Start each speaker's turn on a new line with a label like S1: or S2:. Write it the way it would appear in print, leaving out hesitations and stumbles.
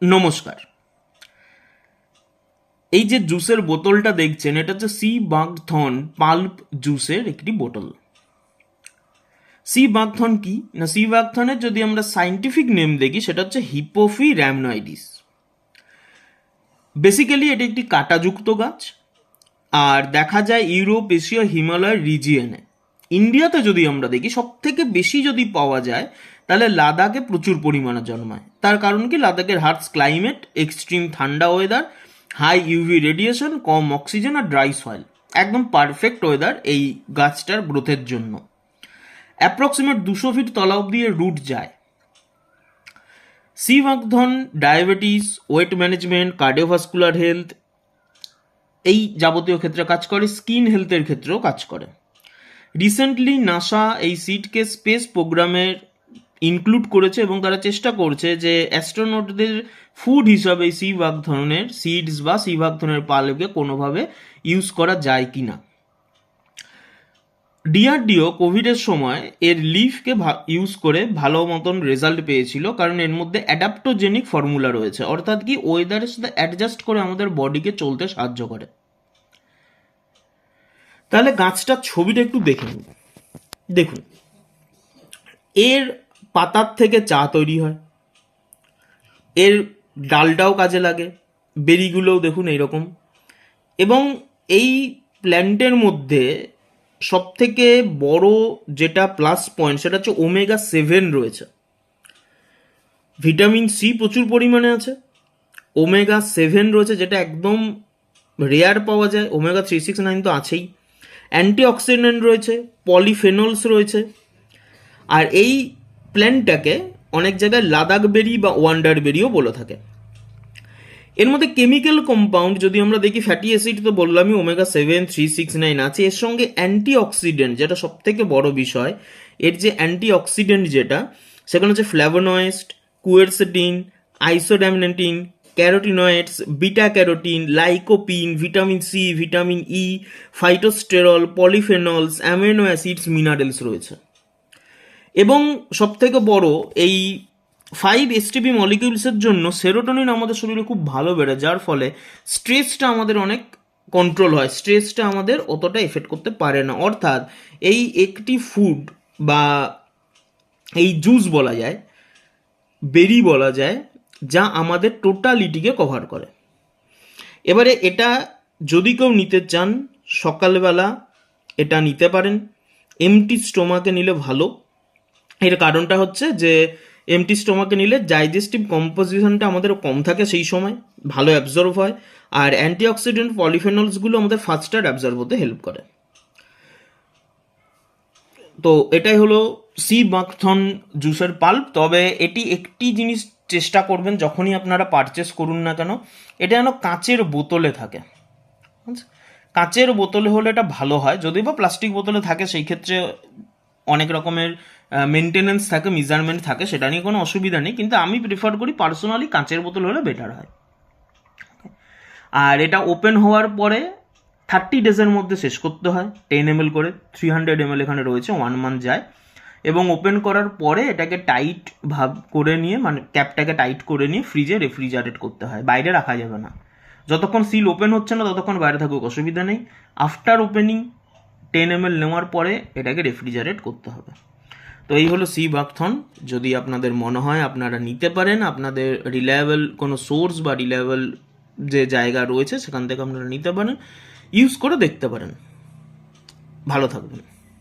S1: নমস্কার। এই যে জুসের বোতলটা দেখছেন, এটা হচ্ছে সি বাকথর্ন পাল্প জুসের একটি বোতল। সি বাকথর্ন কি না, সি বাকথর্নের যদি আমরা সাইন্টিফিক নেম দেখি সেটা হচ্ছে হিপোফি র্যামনয়েডিস। বেসিক্যালি এটি একটি কাঁটাযুক্ত গাছ, আর দেখা যায় ইউরোপ, এশিয়া, হিমালয় রিজিয়নে। ইন্ডিয়াতে যদি আমরা দেখি সব থেকে বেশি যদি পাওয়া যায় তাহলে লাদাখে প্রচুর পরিমাণে জন্মায়। তার কারণ কি, লাদাখের হার্স ক্লাইমেট, এক্সট্রিম ঠান্ডা ওয়েদার, হাই ইউভি রেডিয়েশন, কম অক্সিজেন আর ড্রাই সয়েল, একদম পারফেক্ট ওয়েদার এই গাছটার গ্রোথের জন্য। অ্যাপ্রক্সিমেট 200 ফিট তলা অব্দি এর রুট যায়। Sea buckthorn diabetes, weight management, cardiovascular health এই যাবতীয় ক্ষেত্রে কাজ করে, স্কিন হেলথের ক্ষেত্রেও কাজ করে। রিসেন্টলি নাসা এই সিডকে স্পেস প্রোগ্রামের ইনক্লুড করেছে এবং তারা চেষ্টা করছে যে অ্যাস্ট্রোনটদের ফুড হিসাবে এই সি বাকথর্নের সিডস বা সি বাকথর্নের পাল্পকে কোনোভাবে ইউজ করা যায় কি না। ডিআরডিও কোভিডের সময় এর লিফকে ইউজ করে ভালো মতন রেজাল্ট পেয়েছিল, কারণ এর মধ্যে অ্যাডাপ্টোজেনিক ফর্মুলা রয়েছে, অর্থাৎ কি ওয়েদারের সাথে অ্যাডজাস্ট করে আমাদের বডিকে চলতে সাহায্য করে। তাহলে গাছটার ছবিটা একটু দেখে নিন। দেখুন, এর পাতার থেকে চা তৈরি হয়, এর ডালটাও কাজে লাগে, বেরিগুলোও দেখুন এইরকম। এবং এই প্ল্যান্টের মধ্যে সব থেকে বড় যেটা প্লাস পয়েন্ট সেটা হচ্ছে ওমেগা 7 রয়েছে। ভিটামিন সি প্রচুর পরিমাণে আছে, ওমেগা 7 রয়েছে যেটা একদম রেয়ার পাওয়া যায়, ওমেগা 3, 6, 9 তো আছেই। অ্যান্টিঅক্সিডেন্ট রয়েছে, পলিফেনলস রয়েছে। আর এই প্ল্যান্টটাকে অনেক জায়গায় লাদাখ বেরি বা ওয়ান্ডার বেরিও বলে থাকে। এর মধ্যে কেমিক্যাল কম্পাউন্ড যদি আমরা দেখি, ফ্যাটি অ্যাসিড তো বললামই, ওমেগা 7, 3, 6, 9 আছে। এর সঙ্গে অ্যান্টিঅক্সিডেন্ট, যেটা সব থেকে বড় বিষয়, এর যে অ্যান্টিঅক্সিডেন্ট যেটা সেখানে হচ্ছে flavonoid, quercetin, isorhamnetin, carotenoids, beta carotene, lycopene, vitamin C, vitamin E, phytosterol, polyphenols, amino acids, minerals রয়েছে। এবং সব থেকে বড়, এই 5 এসটিপি মলিকিউলসের জন্য সেরোটোনিন আমাদের শরীরে খুব ভালো বেড়ে, যার ফলে স্ট্রেসটা আমাদের অনেক কন্ট্রোল হয়, স্ট্রেসটা আমাদের অতটা এফেক্ট করতে পারে না। অর্থাৎ এই একটি ফুড বা এই জুস বলা যায়, বেরি বলা যায়, যা আমাদের টোটালিটিকে কভার করে। এবারে এটা যদি কেউ নিতে চান সকালবেলা এটা নিতে পারেন, এমটি স্টোমাকে নিলে ভালো। এর কারণটা হচ্ছে যে এমটি স্টোমাকে নিলে ডাইজেস্টিভ কম্পোজিশনটা আমাদের কম থাকে, সেই সময় ভালো অ্যাবজর্ব হয়, আর অ্যান্টিঅক্সিডেন্ট পলিফেনলসগুলো আমাদের ফাস্টার অ্যাবজর্ব হতে হেল্প করে। তো এটাই হলো সি বাকথর্ন জুসের পাল্প। তবে এটি একটি জিনিস চেষ্টা করবেন যখনই আপনারা পারচেস করুন না কেন, এটা যেন কাঁচের বোতলে থাকে। কাঁচের বোতলে হলে এটা ভালো হয়, যদি বা প্লাস্টিক বোতলে থাকে সেই ক্ষেত্রে অনেক রকমের মেনটেনেন্স থাকে, মেজারমেন্ট থাকে, সেটা নিয়ে কোনো অসুবিধা নেই, কিন্তু আমি প্রিফার করি পার্সোনালি কাঁচের বোতল হলে বেটার হয়। আর এটা ওপেন হওয়ার পরে 30 ডেজের মধ্যে শেষ করতে হয়, 10 ml করে, 300 ml এখানে রয়েছে, 1 মান্থ যায়। এবং ওপেন করার পরে এটাকে টাইট ভাব করে নিয়ে, মানে ক্যাপটাকে টাইট করে নিয়ে ফ্রিজে রেফ্রিজারেট করতে হয়, বাইরে রাখা যাবে না। যতক্ষণ সিল ওপেন হচ্ছে না ততক্ষণ বাইরে থাকুক, অসুবিধা নেই। আফটার ওপেনিং 10 ml নেওয়ার পরে এটাকে রেফ্রিজারেট করতে হবে। তো এই হলো সি বাকথর্ন। যদি আপনাদের মনে হয় আপনারা নিতে পারেন, আপনাদের রিলায়েবল কোনো সোর্স বা রিলায়েবল যে জায়গা রয়েছে সেখান থেকে আপনারা নিতে পারেন, ইউজ করে দেখতে পারেন। ভালো থাকবেন।